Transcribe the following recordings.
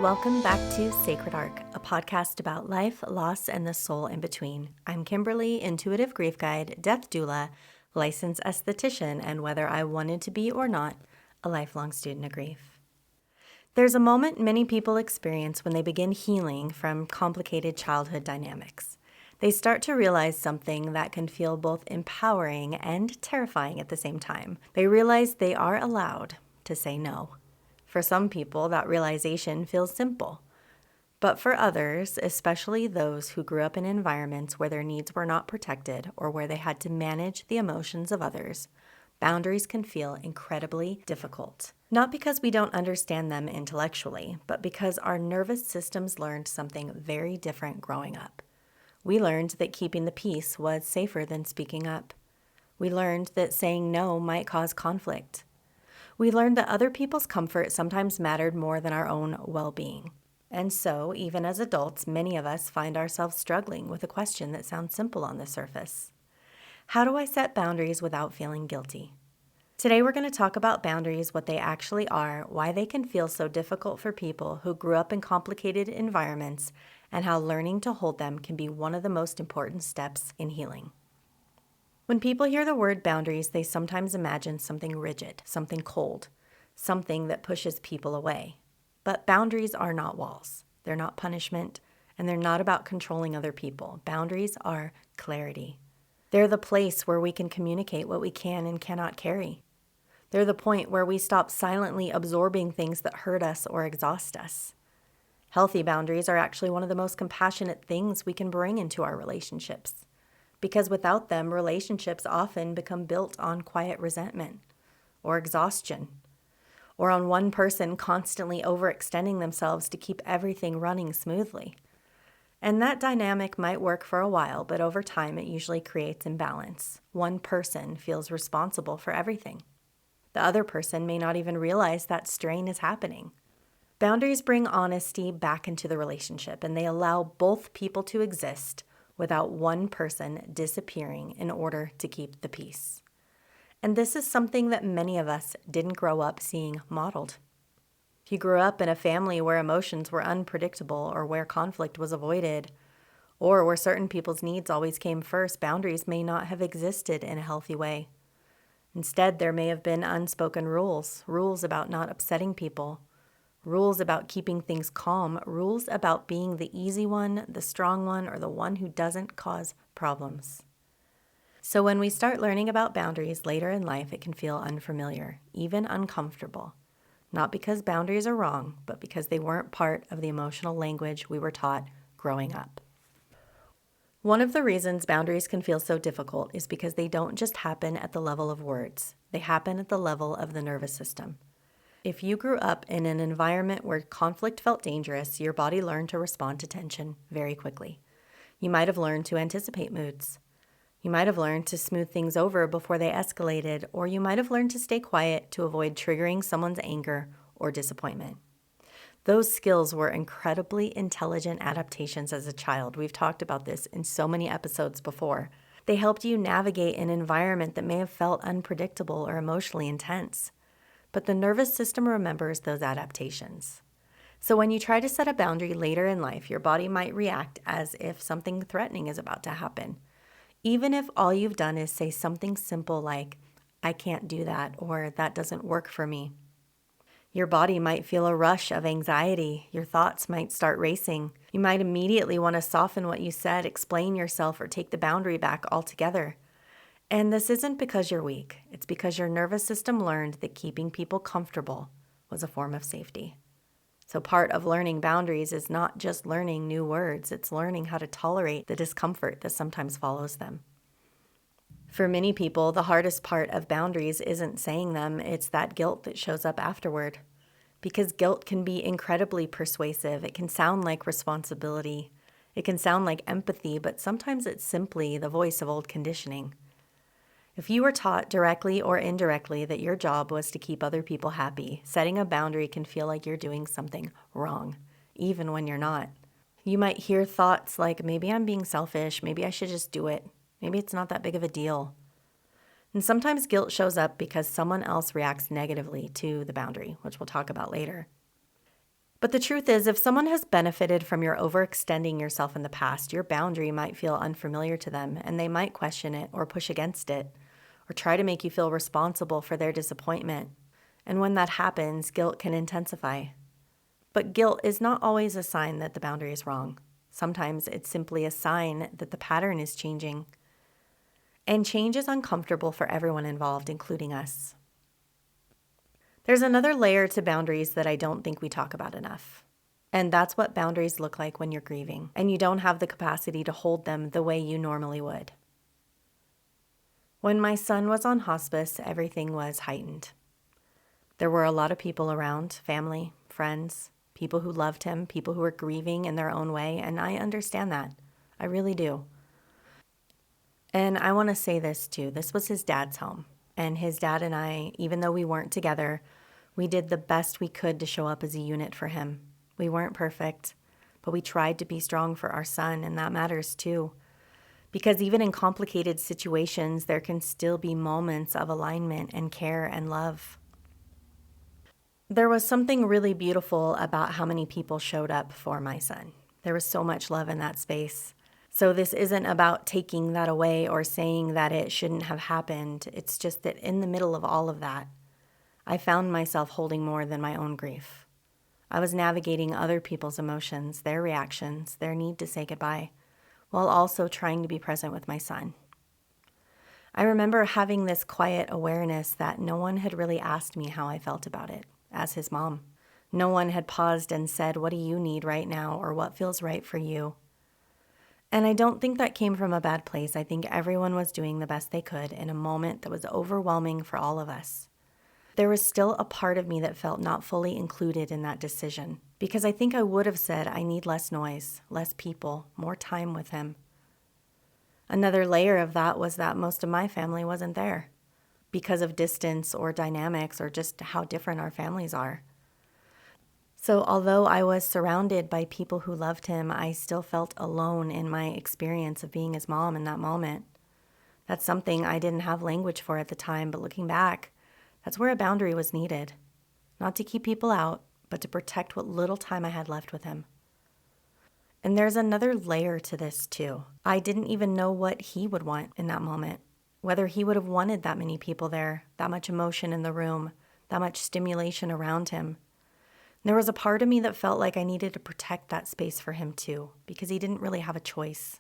welcome back to Sacred Arc, a podcast about life, loss, and the soul in between. I'm Kimberly, intuitive grief guide, death doula, licensed esthetician, and whether I wanted to be or not, a lifelong student of grief. There's a moment many people experience when they begin healing from complicated childhood dynamics. They start to realize something that can feel both empowering and terrifying at the same time. They realize they are allowed to say no. For some people, that realization feels simple. But for others, especially those who grew up in environments where their needs were not protected or where they had to manage the emotions of others, boundaries can feel incredibly difficult. Not because we don't understand them intellectually, but because our nervous systems learned something very different growing up. We learned that keeping the peace was safer than speaking up. We learned that saying no might cause conflict. We learned that other people's comfort sometimes mattered more than our own well-being. And so, even as adults, many of us find ourselves struggling with a question that sounds simple on the surface. How do I set boundaries without feeling guilty? Today we're going to talk about boundaries, what they actually are, why they can feel so difficult for people who grew up in complicated environments, and how learning to hold them can be one of the most important steps in healing. When people hear the word boundaries, they sometimes imagine something rigid, something cold, something that pushes people away. But boundaries are not walls. They're not punishment, and they're not about controlling other people. Boundaries are clarity. They're the place where we can communicate what we can and cannot carry. They're the point where we stop silently absorbing things that hurt us or exhaust us. Healthy boundaries are actually one of the most compassionate things we can bring into our relationships. Because without them, relationships often become built on quiet resentment or exhaustion, or on one person constantly overextending themselves to keep everything running smoothly. And that dynamic might work for a while, but over time it usually creates imbalance. One person feels responsible for everything. The other person may not even realize that strain is happening. Boundaries bring honesty back into the relationship, and they allow both people to exist without one person disappearing in order to keep the peace. And this is something that many of us didn't grow up seeing modeled. If you grew up in a family where emotions were unpredictable or where conflict was avoided, or where certain people's needs always came first, boundaries may not have existed in a healthy way. Instead, there may have been unspoken rules about not upsetting people, rules about keeping things calm, rules about being the easy one, the strong one, or the one who doesn't cause problems. So when we start learning about boundaries later in life, it can feel unfamiliar, even uncomfortable. Not because boundaries are wrong, but because they weren't part of the emotional language we were taught growing up. One of the reasons boundaries can feel so difficult is because they don't just happen at the level of words. They happen at the level of the nervous system. If you grew up in an environment where conflict felt dangerous, your body learned to respond to tension very quickly. You might have learned to anticipate moods. You might have learned to smooth things over before they escalated, or you might have learned to stay quiet to avoid triggering someone's anger or disappointment. Those skills were incredibly intelligent adaptations as a child. We've talked about this in so many episodes before. They helped you navigate an environment that may have felt unpredictable or emotionally intense. But the nervous system remembers those adaptations. So when you try to set a boundary later in life, your body might react as if something threatening is about to happen. Even if all you've done is say something simple like, "I can't do that," or "that doesn't work for me." Your body might feel a rush of anxiety. Your thoughts might start racing. You might immediately want to soften what you said, explain yourself, or take the boundary back altogether. And this isn't because you're weak. It's because your nervous system learned that keeping people comfortable was a form of safety. So part of learning boundaries is not just learning new words, it's learning how to tolerate the discomfort that sometimes follows them. For many people, the hardest part of boundaries isn't saying them, it's that guilt that shows up afterward. Because guilt can be incredibly persuasive. It can sound like responsibility. It can sound like empathy, but sometimes it's simply the voice of old conditioning. If you were taught directly or indirectly that your job was to keep other people happy, setting a boundary can feel like you're doing something wrong, even when you're not. You might hear thoughts like, maybe I'm being selfish, maybe I should just do it, maybe it's not that big of a deal. And sometimes guilt shows up because someone else reacts negatively to the boundary, which we'll talk about later. But the truth is, if someone has benefited from your overextending yourself in the past, your boundary might feel unfamiliar to them, and they might question it or push against it, or try to make you feel responsible for their disappointment. And when that happens, guilt can intensify. But guilt is not always a sign that the boundary is wrong. Sometimes it's simply a sign that the pattern is changing. And change is uncomfortable for everyone involved, including us. There's another layer to boundaries that I don't think we talk about enough. And that's what boundaries look like when you're grieving and you don't have the capacity to hold them the way you normally would. When my son was on hospice, everything was heightened. There were a lot of people around, family, friends, people who loved him, people who were grieving in their own way, and I understand that. I really do. And I want to say this too. This was his dad's home. And his dad and I, even though we weren't together, we did the best we could to show up as a unit for him. We weren't perfect, but we tried to be strong for our son, and that matters too. Because even in complicated situations, there can still be moments of alignment and care and love. There was something really beautiful about how many people showed up for my son. There was so much love in that space. So this isn't about taking that away or saying that it shouldn't have happened. It's just that in the middle of all of that, I found myself holding more than my own grief. I was navigating other people's emotions, their reactions, their need to say goodbye, while also trying to be present with my son. I remember having this quiet awareness that no one had really asked me how I felt about it, as his mom. No one had paused and said, "What do you need right now?" or "What feels right for you?" And I don't think that came from a bad place. I think everyone was doing the best they could in a moment that was overwhelming for all of us. There was still a part of me that felt not fully included in that decision, because I think I would have said, I need less noise, less people, more time with him. Another layer of that was that most of my family wasn't there because of distance or dynamics or just how different our families are. So although I was surrounded by people who loved him, I still felt alone in my experience of being his mom in that moment. That's something I didn't have language for at the time, but looking back, that's where a boundary was needed. Not to keep people out, but to protect what little time I had left with him. And there's another layer to this too. I didn't even know what he would want in that moment, whether he would have wanted that many people there, that much emotion in the room, that much stimulation around him. There was a part of me that felt like I needed to protect that space for him too, because he didn't really have a choice.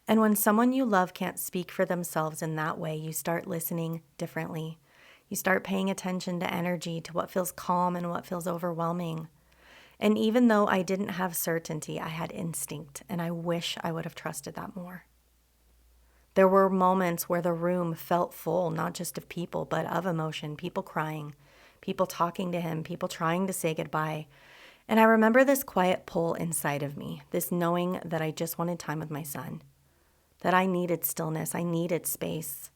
And when someone you love can't speak for themselves in that way, you start listening differently. You start paying attention to energy, to what feels calm and what feels overwhelming. And even though I didn't have certainty, I had instinct, and I wish I would have trusted that more. There were moments where the room felt full, not just of people, but of emotion, people crying, people talking to him, people trying to say goodbye. And I remember this quiet pull inside of me, this knowing that I just wanted time with my son, that I needed stillness, I needed space.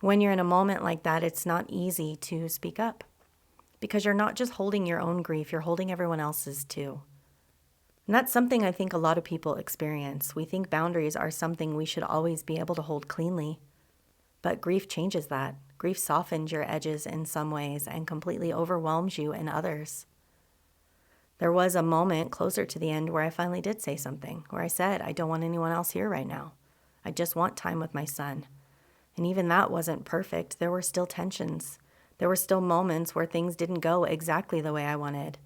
When you're in a moment like that, it's not easy to speak up because you're not just holding your own grief, you're holding everyone else's too. And that's something I think a lot of people experience. We think boundaries are something we should always be able to hold cleanly, but grief changes that. Grief softens your edges in some ways and completely overwhelms you in others. There was a moment closer to the end where I finally did say something, where I said, I don't want anyone else here right now. I just want time with my son. And even that wasn't perfect. There were still tensions. There were still moments where things didn't go exactly the way I wanted.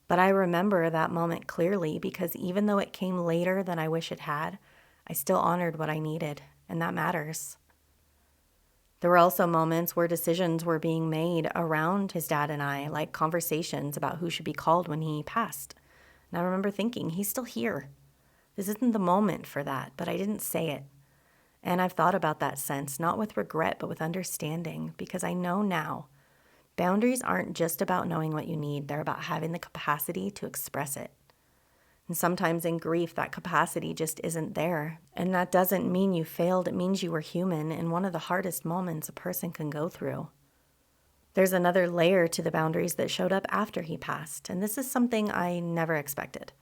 But I remember that moment clearly because even though it came later than I wish it had, I still honored what I needed, and that matters. There were also moments where decisions were being made around his dad and I, like conversations about who should be called when he passed. And I remember thinking, he's still here. This isn't the moment for that, but I didn't say it. And I've thought about that since, not with regret, but with understanding, because I know now boundaries aren't just about knowing what you need. They're about having the capacity to express it. And sometimes in grief, that capacity just isn't there. And that doesn't mean you failed. It means you were human in one of the hardest moments a person can go through. There's another layer to the boundaries that showed up after he passed. And this is something I never expected.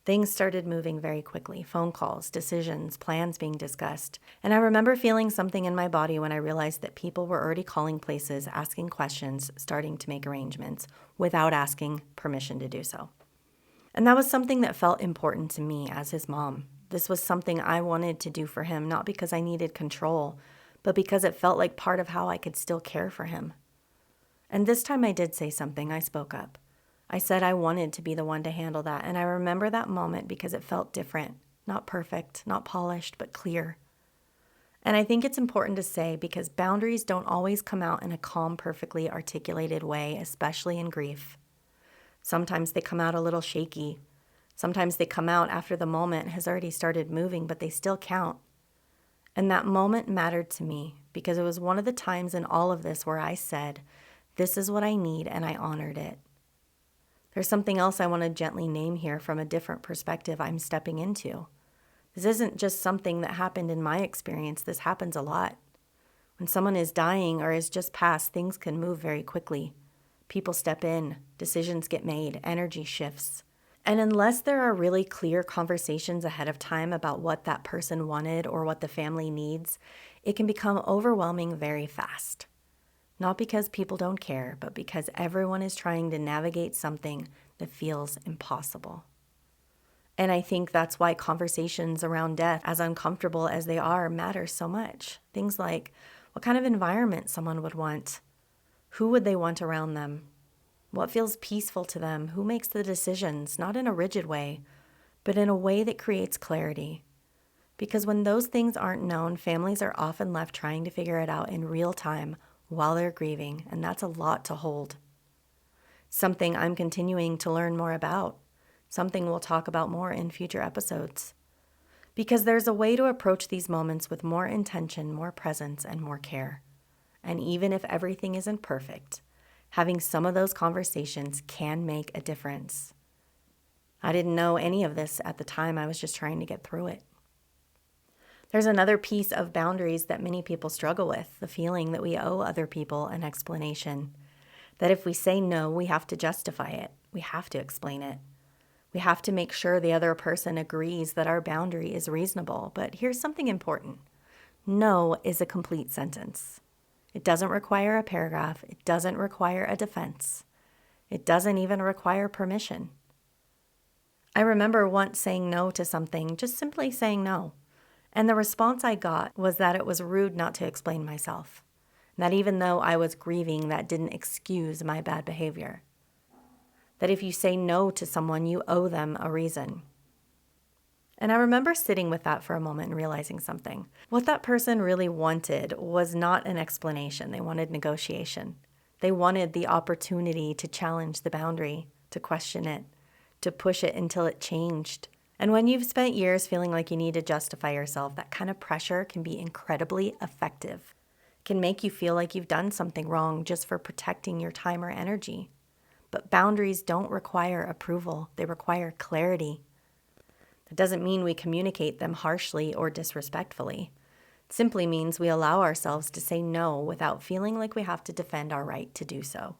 Things started moving very quickly. Phone calls, decisions, plans being discussed. And I remember feeling something in my body when I realized that people were already calling places, asking questions, starting to make arrangements without asking permission to do so. And that was something that felt important to me as his mom. This was something I wanted to do for him, not because I needed control, but because it felt like part of how I could still care for him. And this time I did say something. I spoke up. I said I wanted to be the one to handle that, and I remember that moment because it felt different. Not perfect, not polished, but clear. And I think it's important to say because boundaries don't always come out in a calm, perfectly articulated way, especially in grief. Sometimes they come out a little shaky. Sometimes they come out after the moment has already started moving, but they still count. And that moment mattered to me because it was one of the times in all of this where I said, this is what I need, and I honored it. There's something else I want to gently name here from a different perspective I'm stepping into. This isn't just something that happened in my experience. This happens a lot. When someone is dying or is just passed, things can move very quickly. People step in, decisions get made, energy shifts. And unless there are really clear conversations ahead of time about what that person wanted or what the family needs, it can become overwhelming very fast. Not because people don't care, but because everyone is trying to navigate something that feels impossible. And I think that's why conversations around death, as uncomfortable as they are, matter so much. Things like what kind of environment someone would want, who would they want around them, what feels peaceful to them, who makes the decisions, not in a rigid way, but in a way that creates clarity. Because when those things aren't known, families are often left trying to figure it out in real time while they're grieving, and that's a lot to hold. Something I'm continuing to learn more about. Something we'll talk about more in future episodes. Because there's a way to approach these moments with more intention, more presence, and more care. And even if everything isn't perfect, having some of those conversations can make a difference. I didn't know any of this at the time. I was just trying to get through it. There's another piece of boundaries that many people struggle with, the feeling that we owe other people an explanation. That if we say no, we have to justify it. We have to explain it. We have to make sure the other person agrees that our boundary is reasonable. But here's something important. No is a complete sentence. It doesn't require a paragraph. It doesn't require a defense. It doesn't even require permission. I remember once saying no to something, just simply saying no. And the response I got was that it was rude not to explain myself. That even though I was grieving, that didn't excuse my bad behavior. That if you say no to someone, you owe them a reason. And I remember sitting with that for a moment and realizing something. What that person really wanted was not an explanation. They wanted negotiation. They wanted the opportunity to challenge the boundary, to question it, to push it until it changed. And when you've spent years feeling like you need to justify yourself, that kind of pressure can be incredibly effective. It can make you feel like you've done something wrong just for protecting your time or energy. But boundaries don't require approval. They require clarity. That doesn't mean we communicate them harshly or disrespectfully. It simply means we allow ourselves to say no without feeling like we have to defend our right to do so.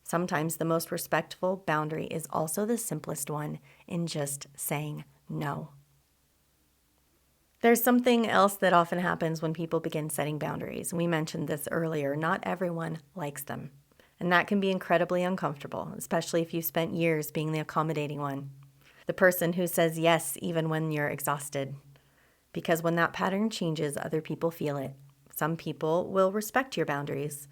Sometimes the most respectful boundary is also the simplest one in just saying no. There's something else that often happens when people begin setting boundaries. We mentioned this earlier. Not everyone likes them. And that can be incredibly uncomfortable, especially if you've spent years being the accommodating one. The person who says yes even when you're exhausted. Because when that pattern changes, other people feel it. Some people will respect your boundaries.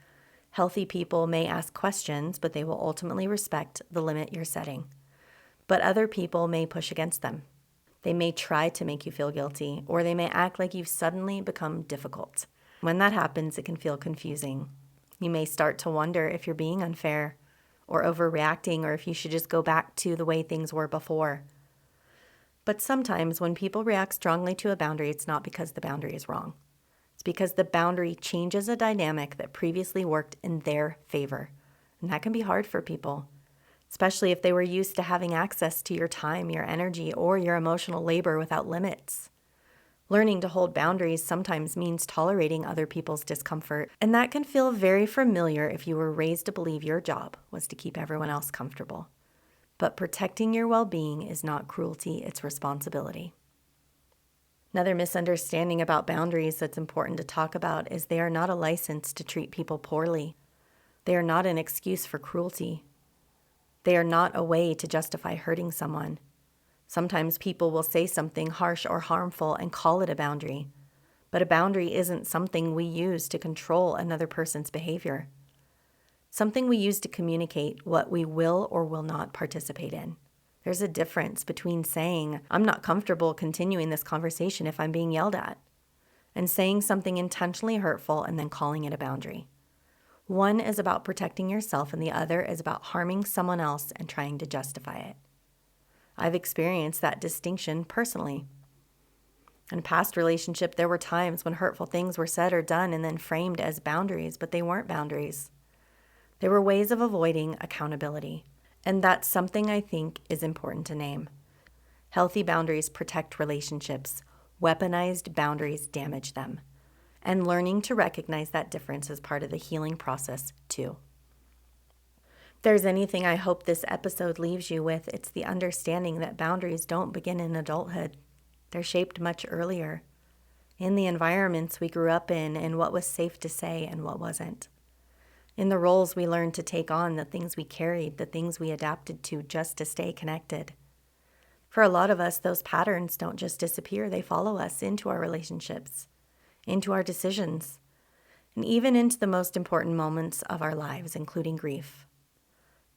Healthy people may ask questions, but they will ultimately respect the limit you're setting. But other people may push against them. They may try to make you feel guilty, or they may act like you've suddenly become difficult. When that happens, it can feel confusing. You may start to wonder if you're being unfair or overreacting, or if you should just go back to the way things were before. But sometimes when people react strongly to a boundary, it's not because the boundary is wrong. It's because the boundary changes a dynamic that previously worked in their favor. And that can be hard for people, especially if they were used to having access to your time, your energy, or your emotional labor without limits. Learning to hold boundaries sometimes means tolerating other people's discomfort, and that can feel very familiar if you were raised to believe your job was to keep everyone else comfortable. But protecting your well-being is not cruelty, it's responsibility. Another misunderstanding about boundaries that's important to talk about is they are not a license to treat people poorly. They are not an excuse for cruelty. They are not a way to justify hurting someone. Sometimes people will say something harsh or harmful and call it a boundary. But a boundary isn't something we use to control another person's behavior. Something we use to communicate what we will or will not participate in. There's a difference between saying, I'm not comfortable continuing this conversation if I'm being yelled at, and saying something intentionally hurtful and then calling it a boundary. One is about protecting yourself and the other is about harming someone else and trying to justify it. I've experienced that distinction personally. In a past relationship, there were times when hurtful things were said or done and then framed as boundaries, but they weren't boundaries. They were ways of avoiding accountability. And that's something I think is important to name. Healthy boundaries protect relationships. Weaponized boundaries damage them. And learning to recognize that difference is part of the healing process, too. If there's anything I hope this episode leaves you with, it's the understanding that boundaries don't begin in adulthood. They're shaped much earlier, in the environments we grew up in and what was safe to say and what wasn't. In the roles we learned to take on, the things we carried, the things we adapted to just to stay connected. For a lot of us, those patterns don't just disappear, they follow us into our relationships, into our decisions, and even into the most important moments of our lives, including grief.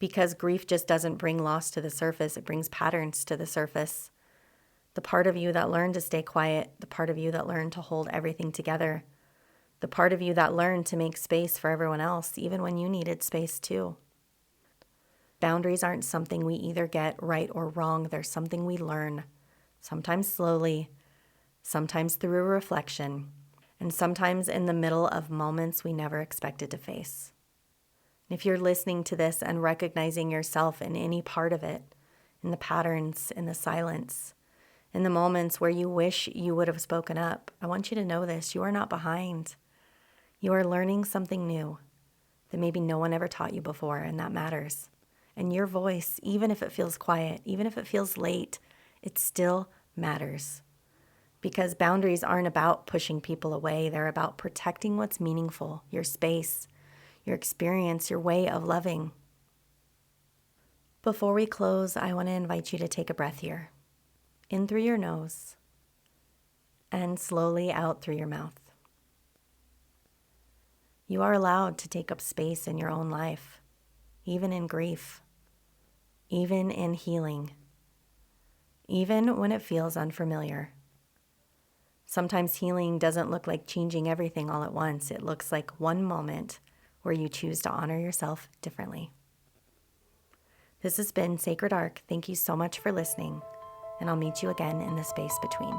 Because grief just doesn't bring loss to the surface, it brings patterns to the surface. The part of you that learned to stay quiet, the part of you that learned to hold everything together, the part of you that learned to make space for everyone else, even when you needed space too. Boundaries aren't something we either get right or wrong. They're something we learn, sometimes slowly, sometimes through reflection, and sometimes in the middle of moments we never expected to face. If you're listening to this and recognizing yourself in any part of it, in the patterns, in the silence, in the moments where you wish you would have spoken up, I want you to know this: you are not behind. You are learning something new that maybe no one ever taught you before, and that matters. And your voice, even if it feels quiet, even if it feels late, it still matters. Because boundaries aren't about pushing people away. They're about protecting what's meaningful, your space, your experience, your way of loving. Before we close, I want to invite you to take a breath here. In through your nose and slowly out through your mouth. You are allowed to take up space in your own life, even in grief, even in healing, even when it feels unfamiliar. Sometimes healing doesn't look like changing everything all at once. It looks like one moment where you choose to honor yourself differently. This has been Sacred Arc. Thank you so much for listening, and I'll meet you again in the space between.